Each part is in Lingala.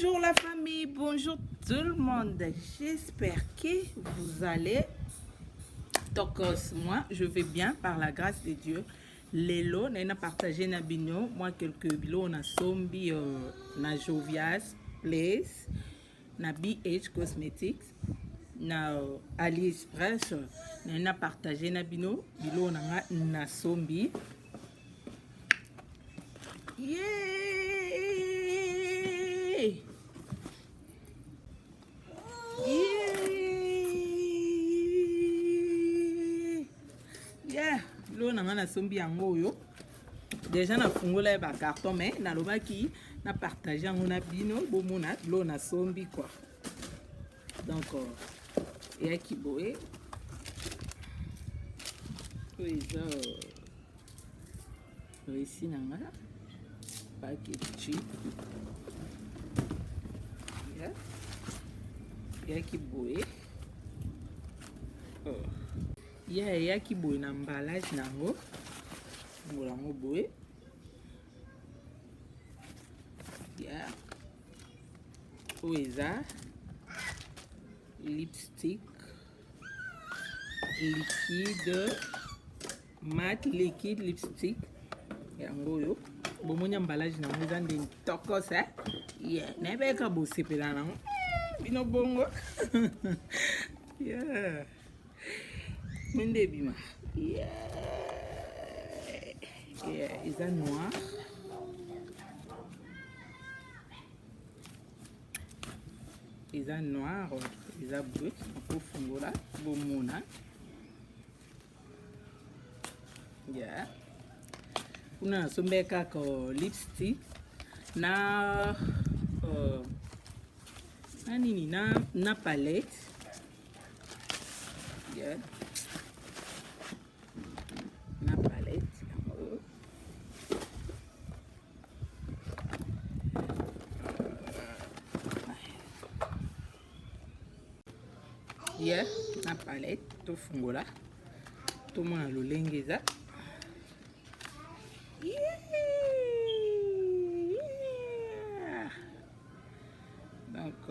Bonjour la famille, bonjour tout le monde. J'espère que vous allez. Donc moi je vais bien par la grâce de Dieu. Lelo nena partagé na bino moi quelques bilo na sombi na Jovias Place na BH Cosmetics na AliExpress nena partagé na bino bilo na sombi. Yeah. Lo na sombi yango yo déjà na fungola ba carton mais na lobaki na partager yango na bino bomona lo na sombi quoi. Donc et qui boé oui ici nanga paquet ya qui boé ya qui boé na emballage nango ngolango boé ya oeza lipstick liquide mat liquide lipstick yango yo bomoni emballage nango eza nde tokos nayebeka bosepela nango bino bongo nde bima eza noir eza bleu ofungola bomona kuna nasombe kaka lipstick na nini na palette na palette na palette tofungola tomona lolenge eza donc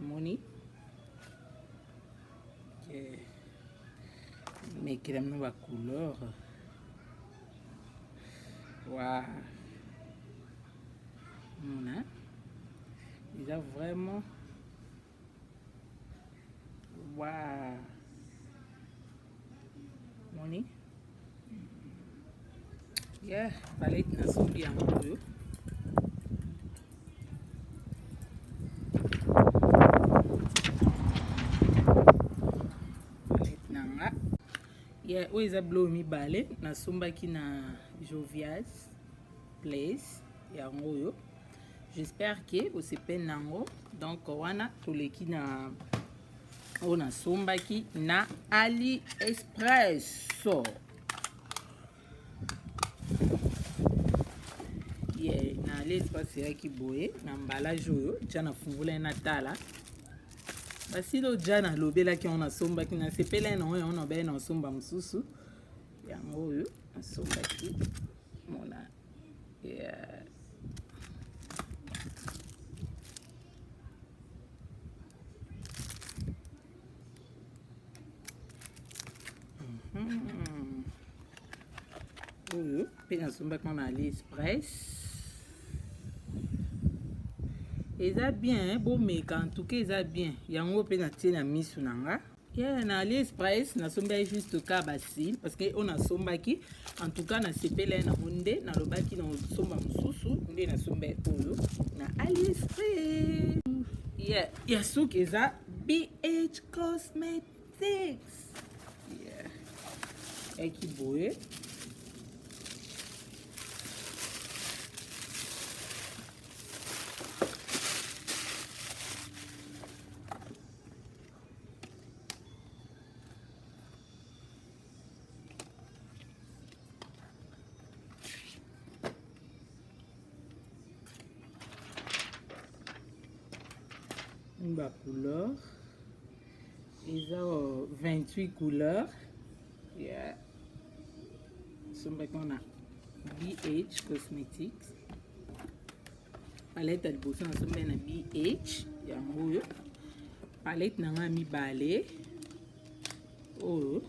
moni mekela mino ba couleur mona eza vraiment moni palette na sombi yango oyo palette nanga oyo eza bilo mibale nasombaki na Jovias Place yango oyo j'espère que osepeli nango. Donc wana toleki na oyo nasombaki na AliExpress na AliExpress eyaki boye na emballage oyo tia na fungola na tala basilo ja nalobelaki yango nasombaki nasepela nango yango nabaye na osomba mosusu yango oyo nasombaki mona oyo mpe nasombaki na AliExpress eza bien bomeka en tout cas eza bien yango mpe natie na misu nanga na AliExpress nasombaki juste ka basile parce que oyo nasombaki en tout cas nasepela nango nde nalobaki na osomba mosusu nde nasombaki oyo na AliExpress ya suki eza BH Cosmetics eki boye ba couleur eza 28 couleurs sombaki na BH Cosmetics. Palette à liboso na sombe na BH yango yo. Palette nanga mibale. Oh.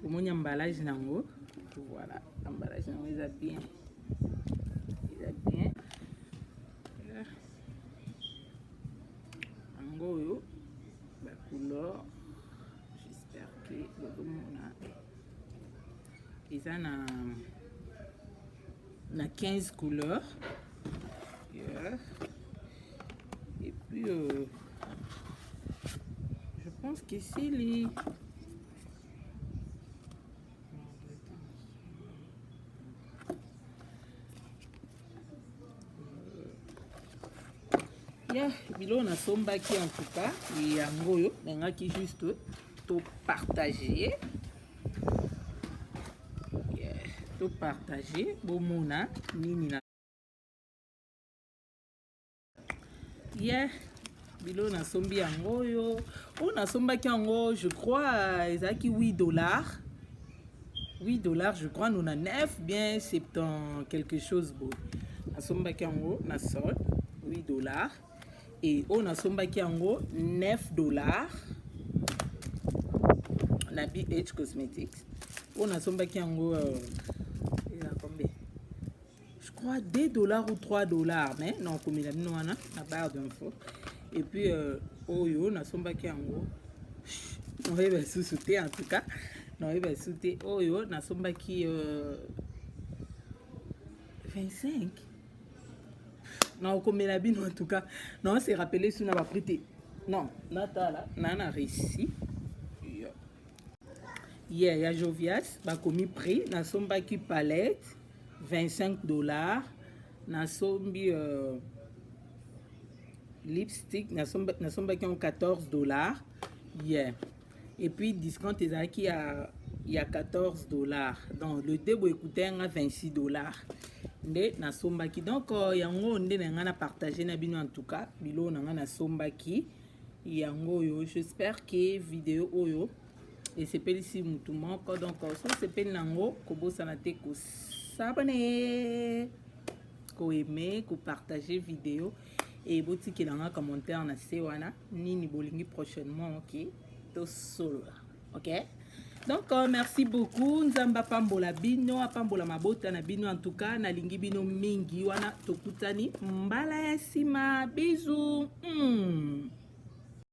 Omoni emballage nango. Voilà, emballage nango eza bien. Eza bien. Yango yo ba couleur. J'espère que bozomona. Eza na 15 couleurs. Yeah. Et puis je pense que c'est les yeah, bilo na sombaki en tout cas et yango yo nangaki juste to partager. Yeah, to partager bomona nini na yeah, bilo na sombi yango yo. On a sombaki yango, je crois ezaki $8. $8 je crois, nous na 9 bien 70 quelque chose beau. Na sombaki yango na sol $8 et on a sombaki yango $9 na BH Cosmetics. On a sombaki yango combien? Je crois $2 ou $3, mais non comme il a mis na barre d'infos. Et puis oyo na sombaki yango on va sous-sauter en tout cas. Non, il va sauter oyo na sombaki 25. Non, comme il a bien en tout cas. Non, c'est rappelé sur na prité. Non, Natala, nana réussi. Yeah, ya Jovias, ba commis prix na sombaki palette $25. Na sombi lipstick na sombaki $14. Yeah. Et puis discount ezaki il y a $14. Donc le debo écoutait à $26. Nde na sombaki. Donc yango nde na partager na bino en tout cas bilo na sombaki yango yo. J'espère que vidéo oyo et c'est pas ici mutu moko donc so c'est pas nango kobosa na te ko s'abonner ko aimer ko partager vidéo et botiki na commentaire na se wana nini bolingi prochainement OK to solo OK. Donc merci beaucoup nzamba pambola bino apambola mabota na bino en tout cas na lingi bino mingi wana tokutani mbala ya sima bisous.